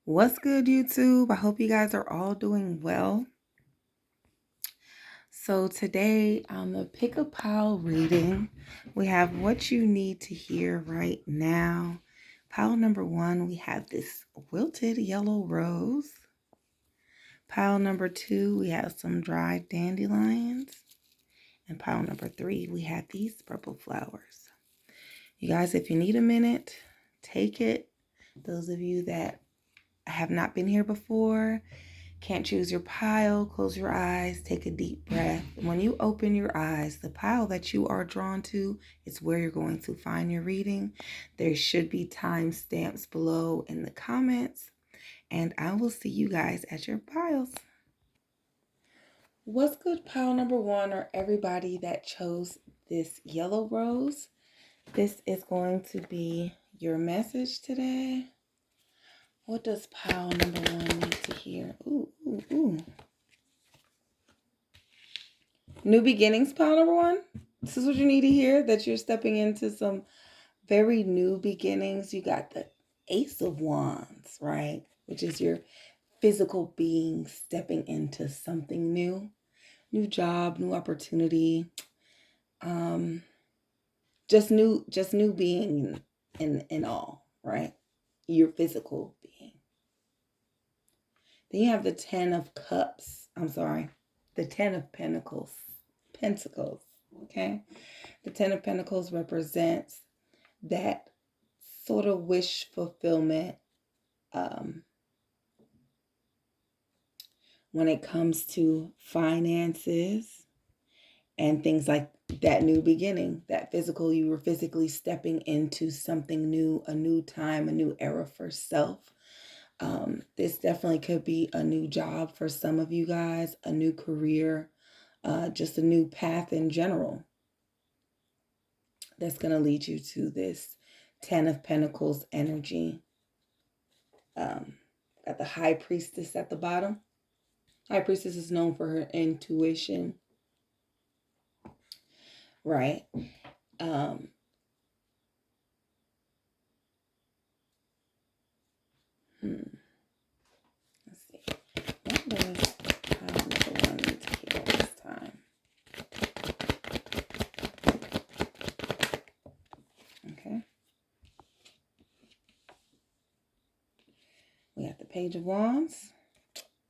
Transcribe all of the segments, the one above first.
What's good, YouTube? I hope you guys are all doing well. So today on the Pick a Pile reading, we have what you need to hear right now. Pile number 1, we have this wilted yellow rose. Pile number 2, we have some dried dandelions. And pile number 3, we have these purple flowers. You guys, if you need a minute, take it. Those of you that have not been here before, can't choose your pile, close your eyes, take a deep breath. When you open your eyes, the pile that you are drawn to is where you're going to find your reading. There should be timestamps below in the comments, and I will see you guys at your piles. What's good, pile number 1, or everybody that chose this yellow rose? This is going to be your message today. What does pile number 1 need to hear? Ooh. New beginnings, pile number 1. This is what you need to hear, that you're stepping into some very new beginnings. You got the Ace of Wands, right? Which is your physical being stepping into something new. New job, new opportunity. Just new being in all, right? Your physical being. Then you have the 10 of Cups. The 10 of Pentacles. Okay? The 10 of Pentacles represents that sort of wish fulfillment when it comes to finances and things like that new beginning, that you were physically stepping into something new, a new time, a new era for self. This definitely could be a new job for some of you guys, a new career, just a new path in general. That's going to lead you to this 10 of Pentacles energy. Got the High Priestess at the bottom. High Priestess is known for her intuition, right? Let's see. What does pile number 1 need to hear this time? Okay. We got the Page of Wands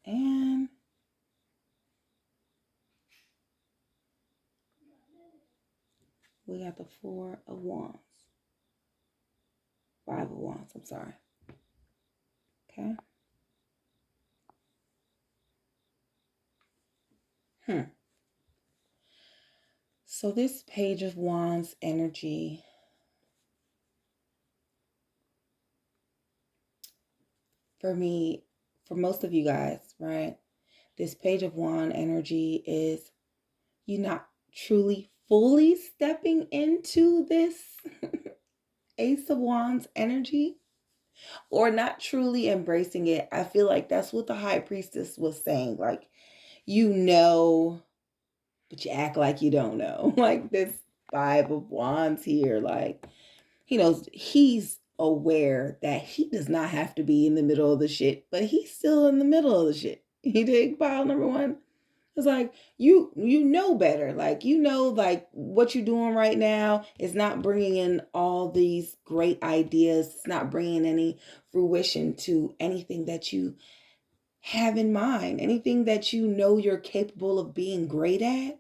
and we got the 4 of Wands. 5 of Wands, I'm sorry. Okay. So this Page of Wands energy, for me, for most of you guys, right? This Page of Wands energy is you not truly fully stepping into this Ace of Wands energy, or not truly embracing it. I feel like that's what the High Priestess was saying. Like, you know, but you act like you don't know. Like this 5 of Wands here, like, he knows, he's aware that he does not have to be in the middle of the shit, but he's still in the middle of the shit. He dig pile number 1? It's like, you know better. Like, you know, like what you're doing right now is not bringing in all these great ideas. It's not bringing any fruition to anything that you have in mind, anything that you know you're capable of being great at.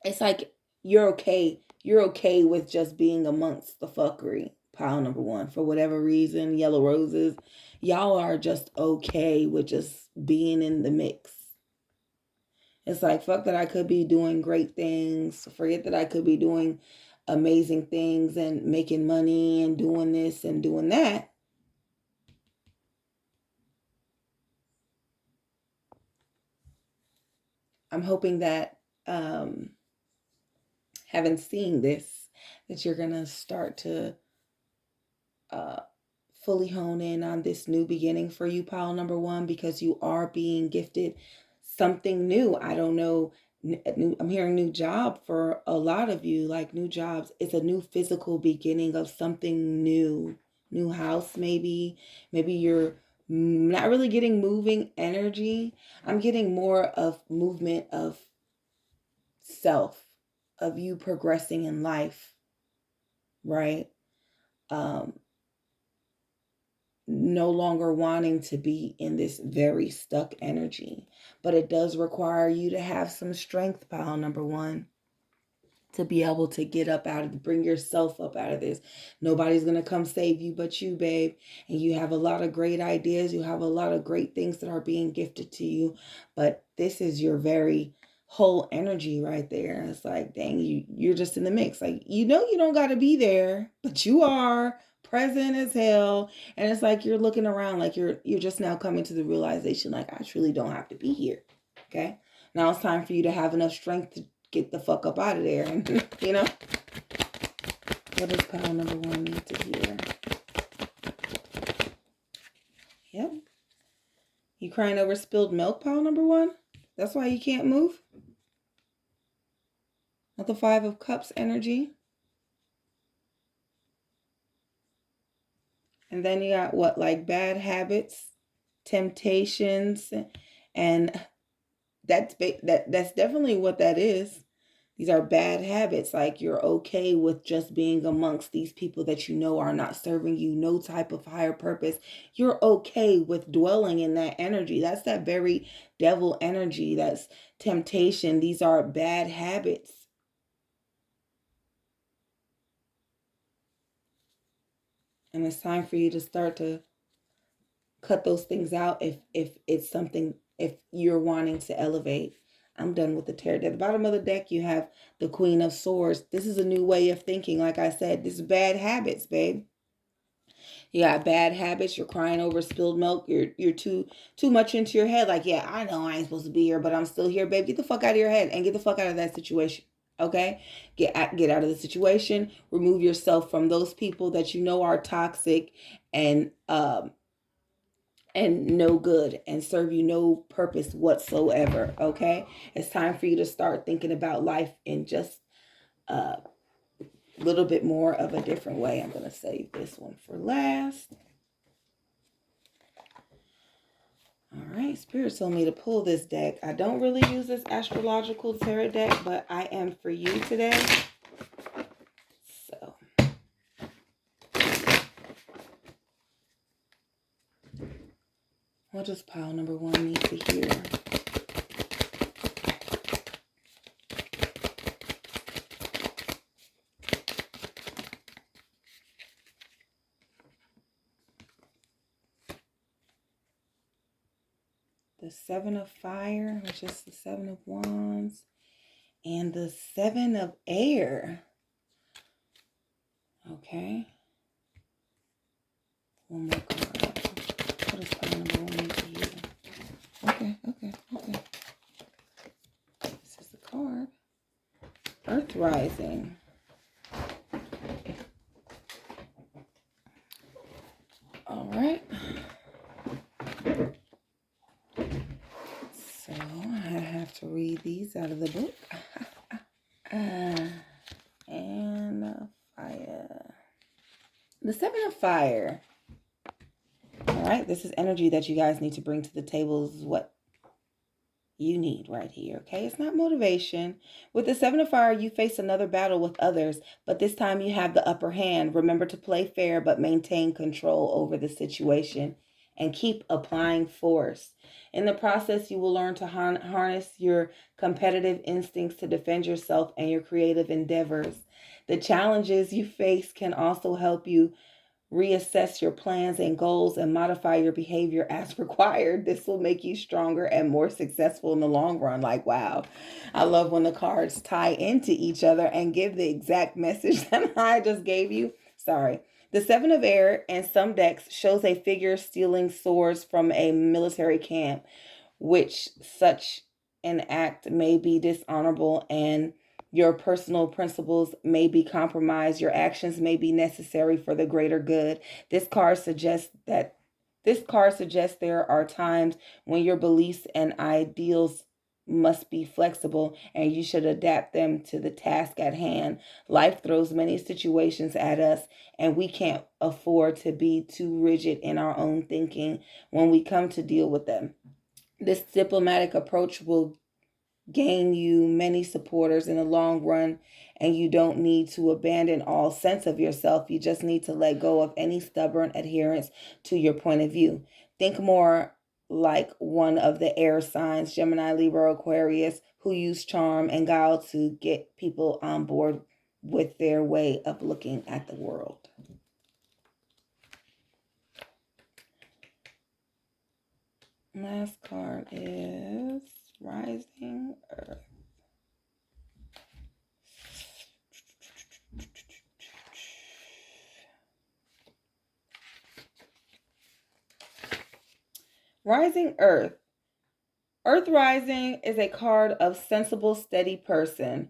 It's like you're okay with just being amongst the fuckery. Pile number 1, for whatever reason, yellow roses, y'all are just okay with just being in the mix. It's like, fuck that I could be doing great things. Forget that I could be doing amazing things and making money and doing this and doing that. I'm hoping that having seen this, that you're going to start to fully hone in on this new beginning for you, pile number 1, because you are being gifted something new. I don't know. I'm hearing new job for a lot of you, like new jobs. It's a new physical beginning of something new. New house, maybe. Maybe you're not really getting moving energy. I'm getting more of movement of self, of you progressing in life, right? Um, no longer wanting to be in this very stuck energy. But it does require you to have some strength, pile number one, to be able to get up out of, bring yourself up out of this. Nobody's going to come save you but you, babe. And you have a lot of great ideas. You have a lot of great things that are being gifted to you. But this is your very whole energy right there. It's like, dang, you're just in the mix. Like, you don't got to be there, but you are present as hell. And it's like you're looking around, like you're just now coming to the realization, like, I truly don't have to be here. Okay. Now it's time for you to have enough strength to get the fuck up out of there. And what does pile number one need to hear? Yep. You crying over spilled milk, pile number one? That's why you can't move? Not the Five of Cups energy. And then you got what, like bad habits, temptations, and that's definitely what that is. These are bad habits. Like, you're okay with just being amongst these people that you know are not serving you no type of higher purpose. You're okay with dwelling in that energy. That's that very devil energy. That's temptation. These are bad habits. And it's time for you to start to cut those things out if it's something, if you're wanting to elevate. I'm done with the tarot. At the bottom of the deck, you have the Queen of Swords. This is a new way of thinking. Like I said, this is bad habits, babe. You got bad habits. You're crying over spilled milk. You're too much into your head. Like, yeah, I know I ain't supposed to be here, but I'm still here, babe. Get the fuck out of your head and get the fuck out of that situation. Okay, get out of the situation. Remove yourself from those people that you know are toxic and no good and serve you no purpose whatsoever. Okay, it's time for you to start thinking about life in just a little bit more of a different way. I'm going to save this one for last. All right, Spirit told me to pull this deck. I don't really use this astrological tarot deck, but I am for you today. So what does pile number one need to hear? The Seven of Fire, which is the Seven of Wands, and the Seven of Air. Okay. One more card. What is pile number one need to hear? Okay. This is the card. Earth Rising. All right. So I have to read these out of the book. And fire. The Seven of Fire. All right. This is energy that you guys need to bring to the table. This is what you need right here. Okay. It's not motivation. With the Seven of Fire, you face another battle with others, but this time you have the upper hand. Remember to play fair, but maintain control over the situation and keep applying force. In the process, you will learn to harness your competitive instincts to defend yourself and your creative endeavors. The challenges you face can also help you reassess your plans and goals and modify your behavior as required. This will make you stronger and more successful in the long run. Like, wow. I love when the cards tie into each other and give the exact message that I just gave you. Sorry. The Seven of Air in some decks shows a figure stealing swords from a military camp, which such an act may be dishonorable and your personal principles may be compromised. Your actions may be necessary for the greater good. This card suggests there are times when your beliefs and ideals must be flexible, and you should adapt them to the task at hand. Life throws many situations at us, and we can't afford to be too rigid in our own thinking when we come to deal with them. This diplomatic approach will gain you many supporters in the long run, and you don't need to abandon all sense of yourself. You just need to let go of any stubborn adherence to your point of view. Think more like one of the air signs, Gemini, Libra, Aquarius, who use charm and guile to get people on board with their way of looking at the world. Last card is Rising Earth. Rising Earth. Earth Rising is a card of sensible, steady person.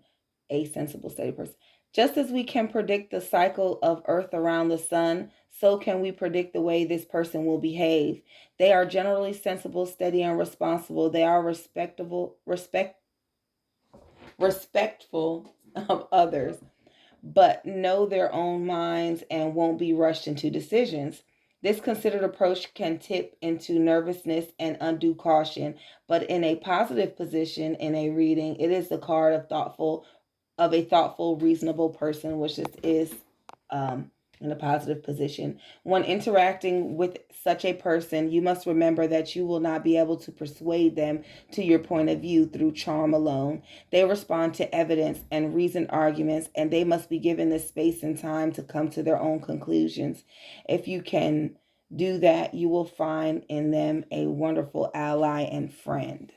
A sensible, steady person. Just as we can predict the cycle of Earth around the sun, so can we predict the way this person will behave. They are generally sensible, steady, and responsible. They are respectful of others, but know their own minds and won't be rushed into decisions. This considered approach can tip into nervousness and undue caution, but in a positive position in a reading, it is the card of a thoughtful, reasonable person, which is in a positive position. When interacting with such a person, you must remember that you will not be able to persuade them to your point of view through charm alone. They respond to evidence and reasoned arguments, and they must be given the space and time to come to their own conclusions. If you can do that, you will find in them a wonderful ally and friend.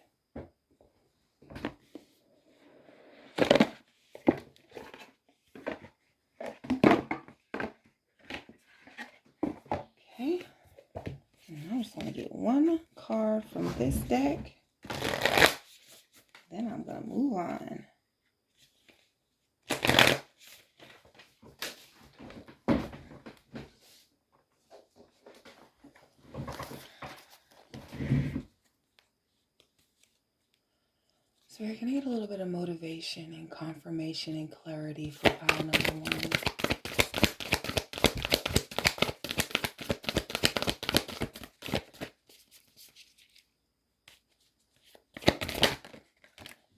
Okay. I'm just going to get one card from this deck. Then I'm going to move on. So we're going to get a little bit of motivation and confirmation and clarity for pile number one.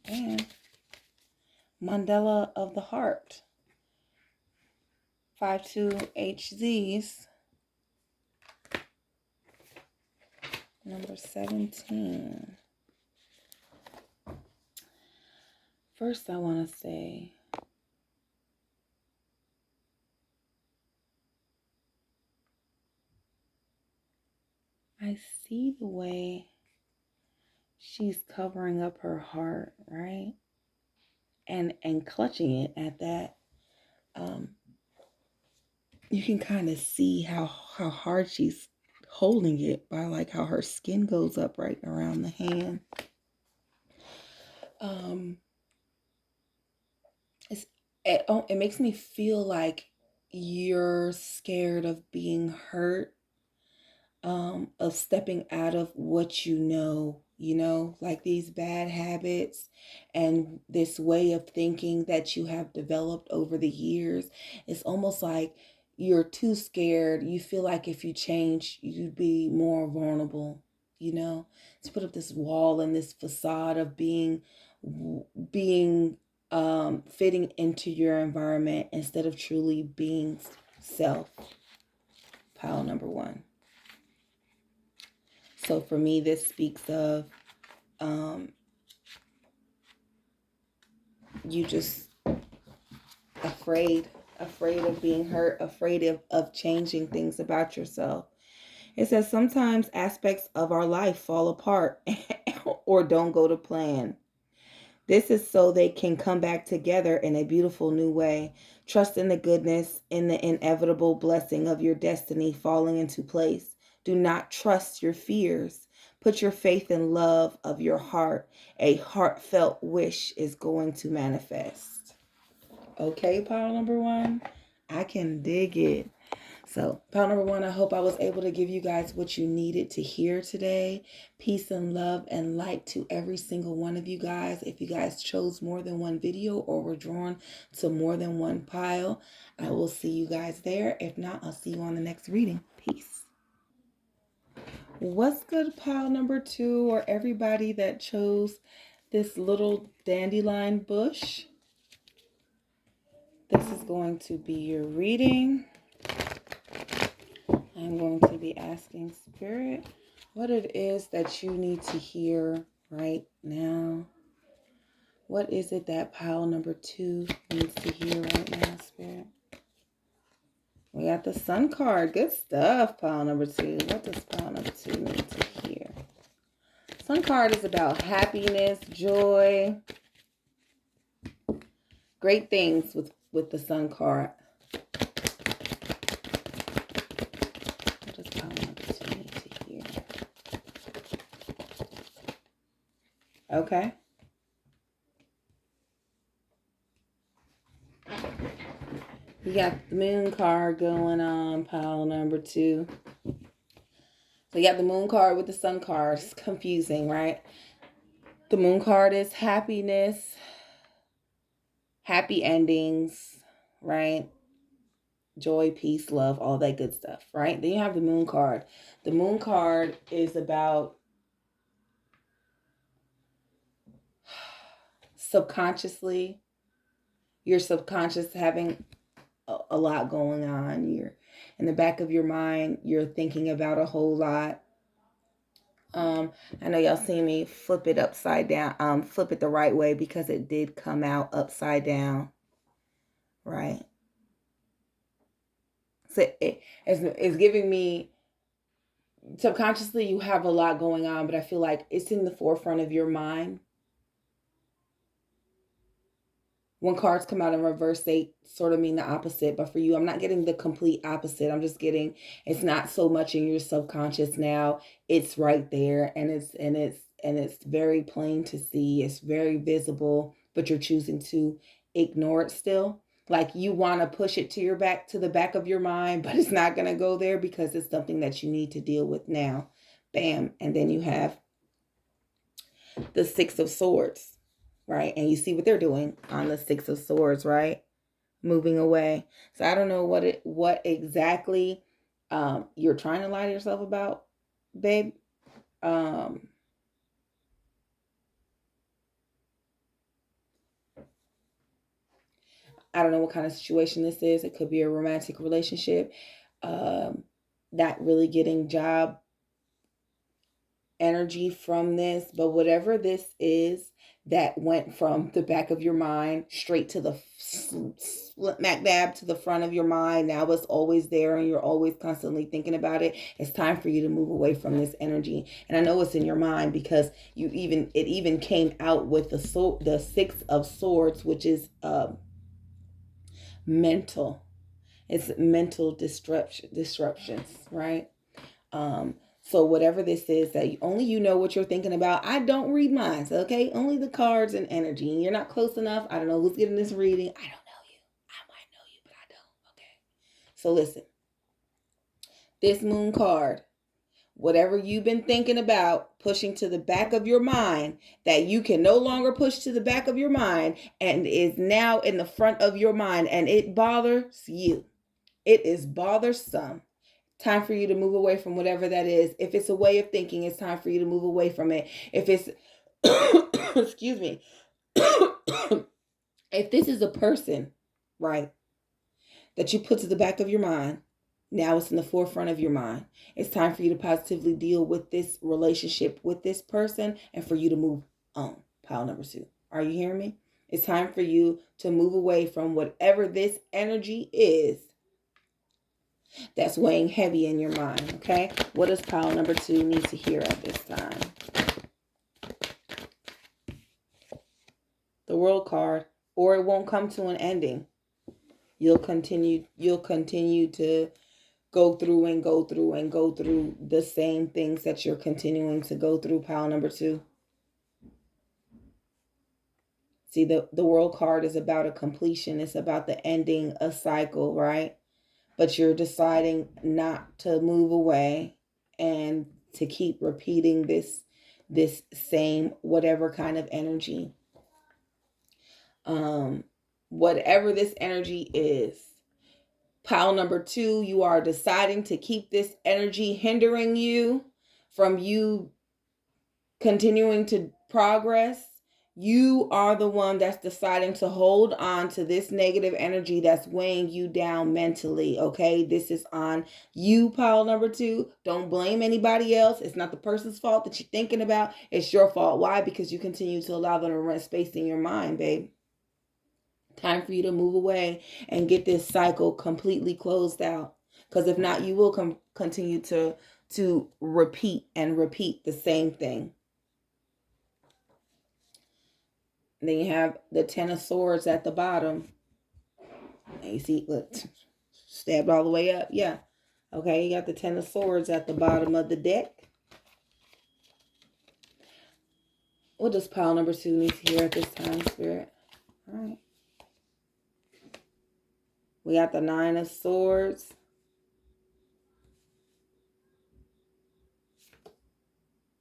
And Mandala of the Heart. 5-2 HZs. Number 17. First, I want to say I see the way she's covering up her heart, right? And clutching it at that. You can kind of see how hard she's holding it by like how her skin goes up right around the hand. It makes me feel like you're scared of being hurt, of stepping out of what you know, like these bad habits and this way of thinking that you have developed over the years. It's almost like you're too scared. You feel like if you change, you'd be more vulnerable, to put up this wall and this facade of being fitting into your environment instead of truly being self. Pile number one. So for me, this speaks of you just afraid of being hurt, afraid of changing things about yourself. It says sometimes aspects of our life fall apart or don't go to plan. This is so they can come back together in a beautiful new way. Trust in the goodness, in the inevitable blessing of your destiny falling into place. Do not trust your fears. Put your faith in love of your heart. A heartfelt wish is going to manifest. Okay, pile number one. I can dig it. So, pile number one, I hope I was able to give you guys what you needed to hear today. Peace and love and light to every single one of you guys. If you guys chose more than one video or were drawn to more than one pile, I will see you guys there. If not, I'll see you on the next reading. Peace. What's good, pile number two, or everybody that chose this little dandelion bush? This is going to be your reading. I'm going to be asking Spirit what it is that you need to hear right now. What is it that pile number two needs to hear right now, Spirit? We got the Sun card. Good stuff, pile number two. What does pile number two need to hear? Sun card is about happiness, joy, great things with the Sun card. What does pile number two need to hear? Okay. You got the Moon card going on, pile number two. So you got the Moon card with the Sun card. It's confusing, right? The Moon card is happiness, happy endings, right? Joy, peace, love, all that good stuff, right? Then you have the Moon card. The Moon card is about subconsciously, your subconscious having a lot going on. You're in the back of your mind, you're thinking about a whole lot. I know y'all seen me flip it upside down, flip it the right way because it did come out upside down, right? So it's giving me, subconsciously you have a lot going on, but I feel like it's in the forefront of your mind. When cards come out in reverse, they sort of mean the opposite. But for you, I'm not getting the complete opposite. I'm just getting, it's not so much in your subconscious now. It's right there, and it's very plain to see. It's very visible, but you're choosing to ignore it still. Like you want to push it to the back of your mind, but it's not going to go there because it's something that you need to deal with now. Bam. And then you have the Six of Swords, right? And you see what they're doing on the Six of Swords, right? Moving away. So I don't know what exactly you're trying to lie to yourself about, babe. I don't know what kind of situation this is. It could be a romantic relationship. Not really getting job energy from this, but whatever this is that went from the back of your mind straight to the smack dab to the front of your mind, now it's always there and you're always constantly thinking about it. It's time for you to move away from this energy. And I know it's in your mind because it even came out with the Six of Swords, which is mental. It's mental disruptions, right? So whatever this is that only you know what you're thinking about. I don't read minds, okay? Only the cards and energy. And you're not close enough. I don't know who's getting this reading. I don't know you. I might know you, but I don't. Okay. So listen. This Moon card, whatever you've been thinking about pushing to the back of your mind, that you can no longer push to the back of your mind and is now in the front of your mind, and it bothers you. It is bothersome. Time for you to move away from whatever that is. If it's a way of thinking, it's time for you to move away from it. If it's, excuse me, if this is a person, right, that you put to the back of your mind, now it's in the forefront of your mind. It's time for you to positively deal with this relationship with this person and for you to move on. Pile number two. Are you hearing me? It's time for you to move away from whatever this energy is that's weighing heavy in your mind, okay? What does pile number two need to hear at this time? The World card, or it won't come to an ending. You'll continue to go through and go through and go through the same things that you're continuing to go through, pile number two. See, the World card is about a completion. It's about the ending a cycle, right? but you're deciding not to move away and to keep repeating this same whatever kind of energy. Whatever this energy is. Pile number 2, you are deciding to keep this energy hindering you from you continuing to progress. You are the one that's deciding to hold on to this negative energy that's weighing you down mentally. Okay, this is on you, pile number 2. Don't blame anybody else. It's not the person's fault that you're thinking about. It's your fault. Why? Because you continue to allow them to rent space in your mind, babe. Time for you to move away and get this cycle completely closed out. Because if not, you will continue to repeat and repeat the same thing. And then you have the Ten of Swords at the bottom. And you see, look, stabbed all the way up. Yeah. Okay, you got the Ten of Swords at the bottom of the deck. What does pile number 2 need to hear at this time, Spirit? All right. We got the Nine of Swords.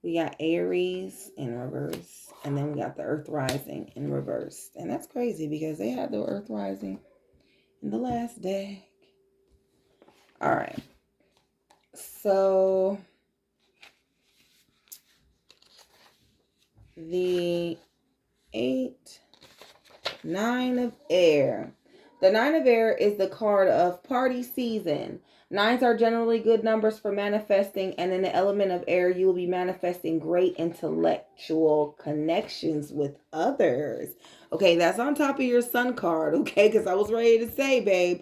We got Aries in reverse. And then we got the Earth Rising in reverse. And that's crazy because they had the Earth Rising in the last deck. All right. So the 9 of Air. The 9 of Air is the card of party season. 9s are generally good numbers for manifesting, and in the element of air, you will be manifesting great intellectual connections with others. Okay, that's on top of your sun card, okay? Because I was ready to say, babe,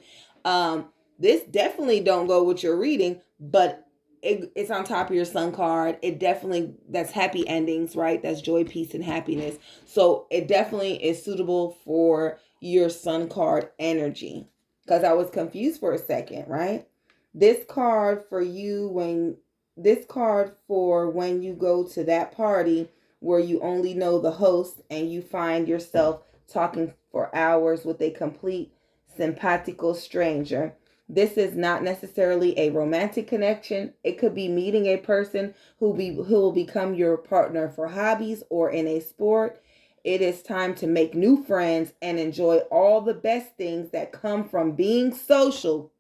this definitely don't go with your reading, but it's on top of your sun card. It definitely, that's happy endings, right? That's joy, peace, and happiness. So it definitely is suitable for your sun card energy. Because I was confused for a second, right? This card for you when you go to that party where you only know the host and you find yourself talking for hours with a complete simpatico stranger. This is not necessarily a romantic connection. It could be meeting a person who will become your partner for hobbies or in a sport. It is time to make new friends and enjoy all the best things that come from being social.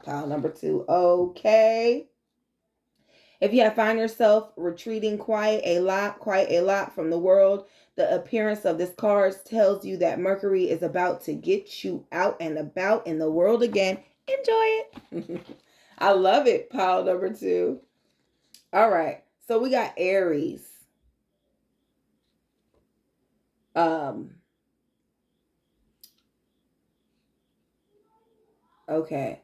Pile number 2. Okay. If you find yourself retreating quite a lot from the world, the appearance of this card tells you that Mercury is about to get you out and about in the world again. Enjoy it. I love it. Pile number 2. All right. So we got Aries. Okay.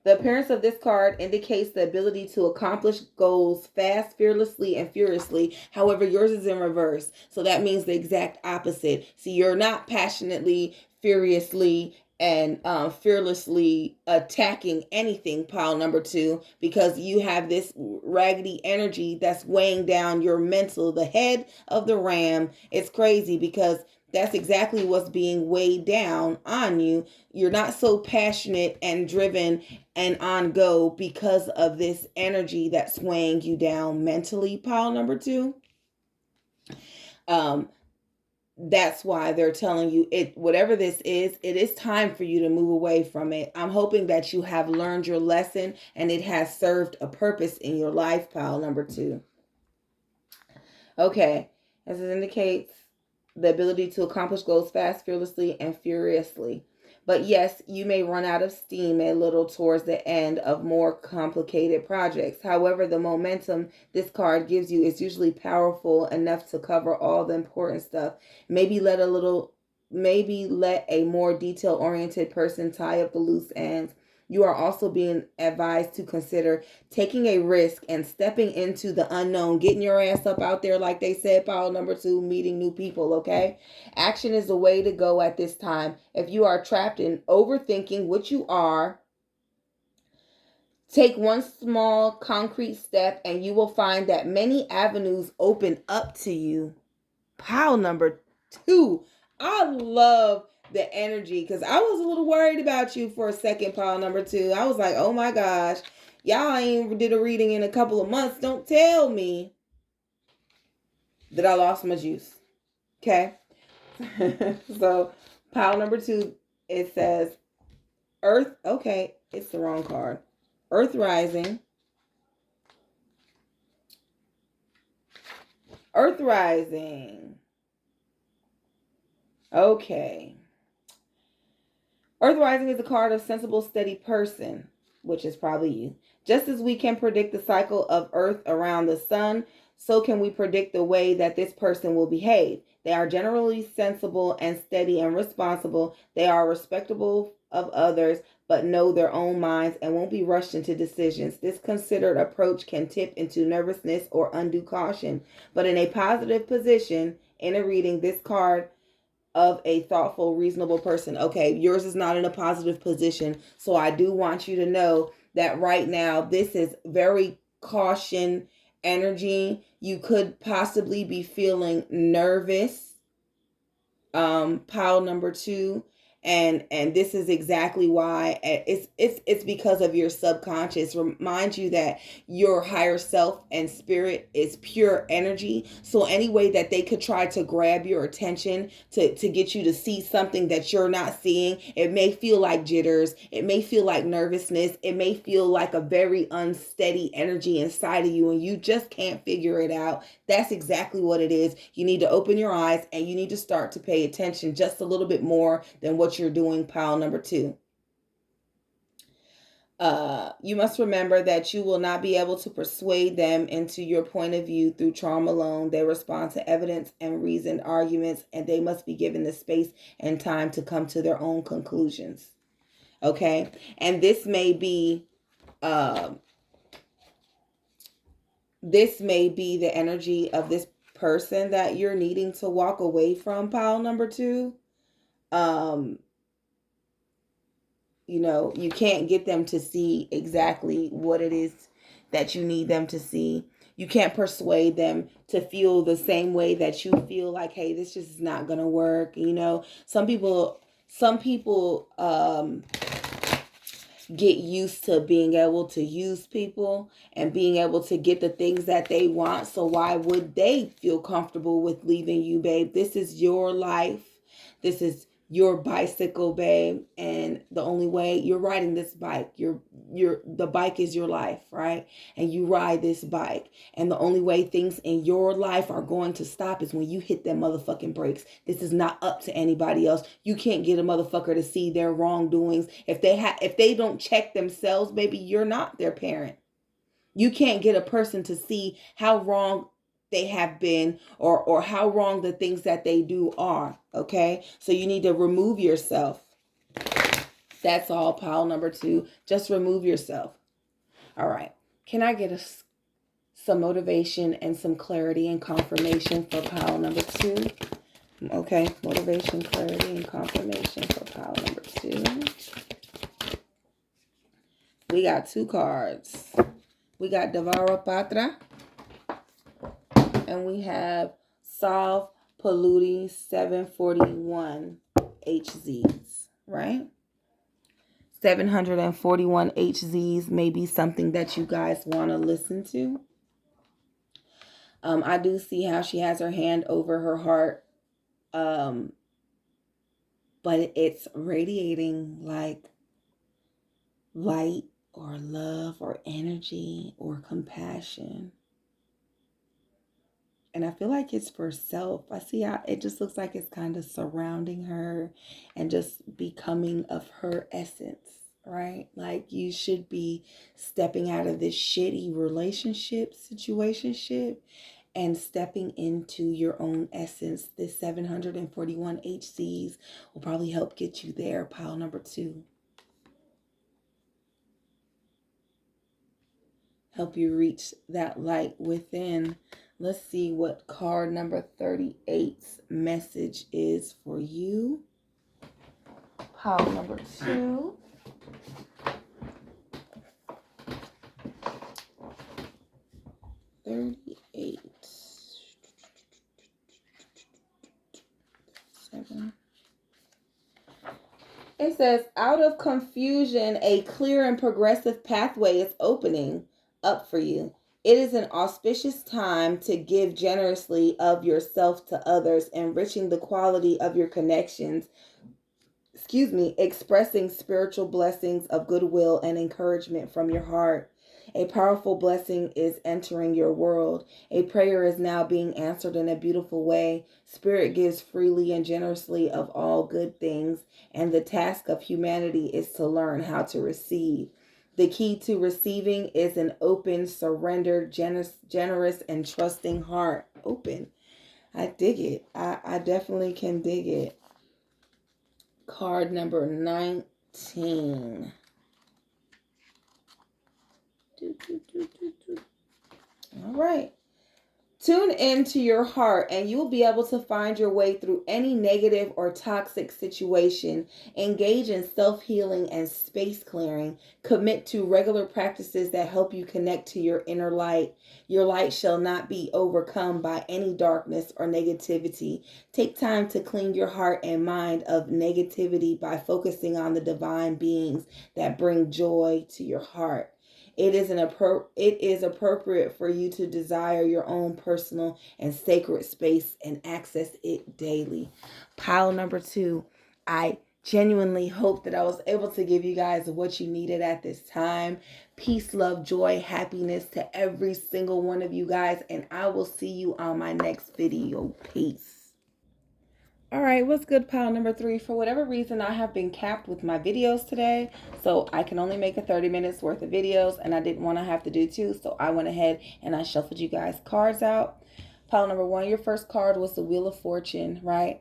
The appearance of this card indicates the ability to accomplish goals fast, fearlessly, and furiously. However, yours is in reverse. So that means the exact opposite. See, you're not passionately, furiously, and fearlessly attacking anything, pile number 2, because you have this raggedy energy that's weighing down your mental, the head of the ram. It's crazy because that's exactly what's being weighed down on you. You're not so passionate and driven and on go because of this energy that's weighing you down mentally, pile number 2. That's why they're telling you whatever this is, it is time for you to move away from it. I'm hoping that you have learned your lesson and it has served a purpose in your life, pile number 2. Okay, as it indicates, the ability to accomplish goals fast, fearlessly, and furiously. But yes, you may run out of steam a little towards the end of more complicated projects. However, the momentum this card gives you is usually powerful enough to cover all the important stuff. Maybe let a more detail-oriented person tie up the loose ends. You are also being advised to consider taking a risk and stepping into the unknown, getting your ass up out there, like they said, pile number 2, meeting new people, okay? Action is the way to go at this time. If you are trapped in overthinking, which you are, take one small concrete step and you will find that many avenues open up to you. Pile number 2. I love the energy, because I was a little worried about you for a second, pile number 2. I was like, oh my gosh, y'all ain't did a reading in a couple of months. Don't tell me that I lost my juice. Okay. So pile number 2, it says Earth. Okay, it's the wrong card. Earth rising. Earth rising. Okay. Earth rising is a card of sensible, steady person, which is probably you. Just as we can predict the cycle of Earth around the sun, so can we predict the way that this person will behave. They are generally sensible and steady and responsible. They are respectable of others, but know their own minds and won't be rushed into decisions. This considered approach can tip into nervousness or undue caution. But in a positive position in a reading, this card of a thoughtful, reasonable person. Okay, yours is not in a positive position. So I do want you to know that right now, this is very caution energy. You could possibly be feeling nervous. Pile number 2. And this is exactly why. It's because of your subconscious. Remind you that your higher self and spirit is pure energy. So any way that they could try to grab your attention to get you to see something that you're not seeing, it may feel like jitters, it may feel like nervousness, it may feel like a very unsteady energy inside of you and you just can't figure it out. That's exactly what it is. You need to open your eyes and you need to start to pay attention just a little bit more than what you're doing, pile number 2. You must remember that you will not be able to persuade them into your point of view through charm alone. They respond to evidence and reasoned arguments, and they must be given the space and time to come to their own conclusions. Okay? And this may be the energy of this person that you're needing to walk away from, pile number 2. You can't get them to see exactly what it is that you need them to see. You can't persuade them to feel the same way that you feel, like, hey, this just is not gonna work. Some people get used to being able to use people and being able to get the things that they want. So why would they feel comfortable with leaving you, babe? This is your life. This is your bicycle, babe. And the only way you're riding this bike, the bike is your life, right? And you ride this bike. And the only way things in your life are going to stop is when you hit them motherfucking brakes. This is not up to anybody else. You can't get a motherfucker to see their wrongdoings. If they don't check themselves, baby, you're not their parent. You can't get a person to see how wrong they have been or how wrong the things that they do are. Okay? So you need to remove yourself. That's all, pile number 2. Just remove yourself. All right. Can I get some motivation and some clarity and confirmation for pile number 2? Okay. Motivation, clarity, and confirmation for pile number 2. We got 2 cards. We got Devara Patra. And we have Solve Polluting 741 HZs, right? 741 HZs may be something that you guys want to listen to. I do see how she has her hand over her heart. But it's radiating like light or love or energy or compassion. And I feel like it's for self. I see how it just looks like it's kind of surrounding her and just becoming of her essence, right? Like you should be stepping out of this shitty relationship situationship and stepping into your own essence. This 741 HCs will probably help get you there, pile number 2. Help you reach that light within. Let's see what card number 38's message is for you. Pile number 2. $38. 7. says, out of confusion, a clear and progressive pathway is opening up for you. It is an auspicious time to give generously of yourself to others, enriching the quality of your connections. Expressing spiritual blessings of goodwill and encouragement from your heart. A powerful blessing is entering your world. A prayer is now being answered in a beautiful way. Spirit gives freely and generously of all good things, and the task of humanity is to learn how to receive. The key to receiving is an open, surrendered, generous, and trusting heart. Open. I dig it. I definitely can dig it. Card number 19. All right. Tune into your heart and you'll be able to find your way through any negative or toxic situation. Engage in self-healing and space clearing. Commit to regular practices that help you connect to your inner light. Your light shall not be overcome by any darkness or negativity. Take time to clean your heart and mind of negativity by focusing on the divine beings that bring joy to your heart. It is appropriate for you to desire your own personal and sacred space and access it daily. Pile number 2. I genuinely hope that I was able to give you guys what you needed at this time. Peace, love, joy, happiness to every single one of you guys. And I will see you on my next video. Peace. All right, what's good, pile number 3? For whatever reason, I have been capped with my videos today, so I can only make a 30 minutes worth of videos, and I didn't want to have to do 2, so I went ahead and I shuffled you guys cards out. Pile number 1, your first card was the Wheel of Fortune, right?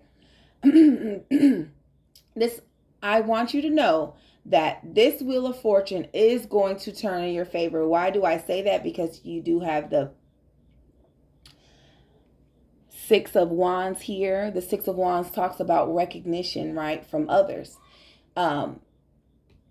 I want you to know that this Wheel of Fortune is going to turn in your favor. Why do I say that? Because you do have the Six of Wands here. The Six of Wands talks about recognition, right, from others. And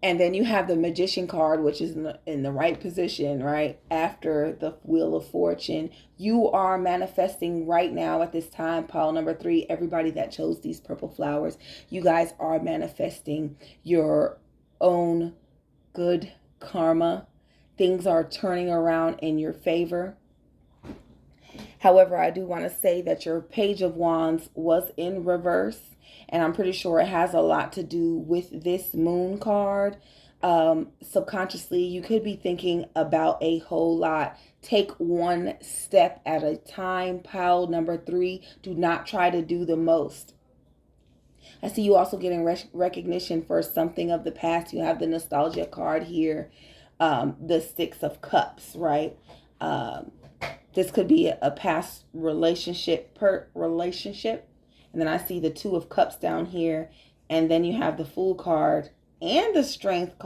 then you have the Magician card, which is in the right position, right, after the Wheel of Fortune. You are manifesting right now at this time, pile number 3, everybody that chose these purple flowers, you guys are manifesting your own good karma. Things are turning around in your favor. However, I do want to say that your Page of Wands was in reverse, and I'm pretty sure it has a lot to do with this Moon card. Subconsciously, you could be thinking about a whole lot. Take one step at a time. Pile number 3, do not try to do the most. I see you also getting recognition for something of the past. You have the nostalgia card here, the Six of Cups, right? This could be a past relationship. And then I see the Two of Cups down here. And then you have the Fool card and the Strength card.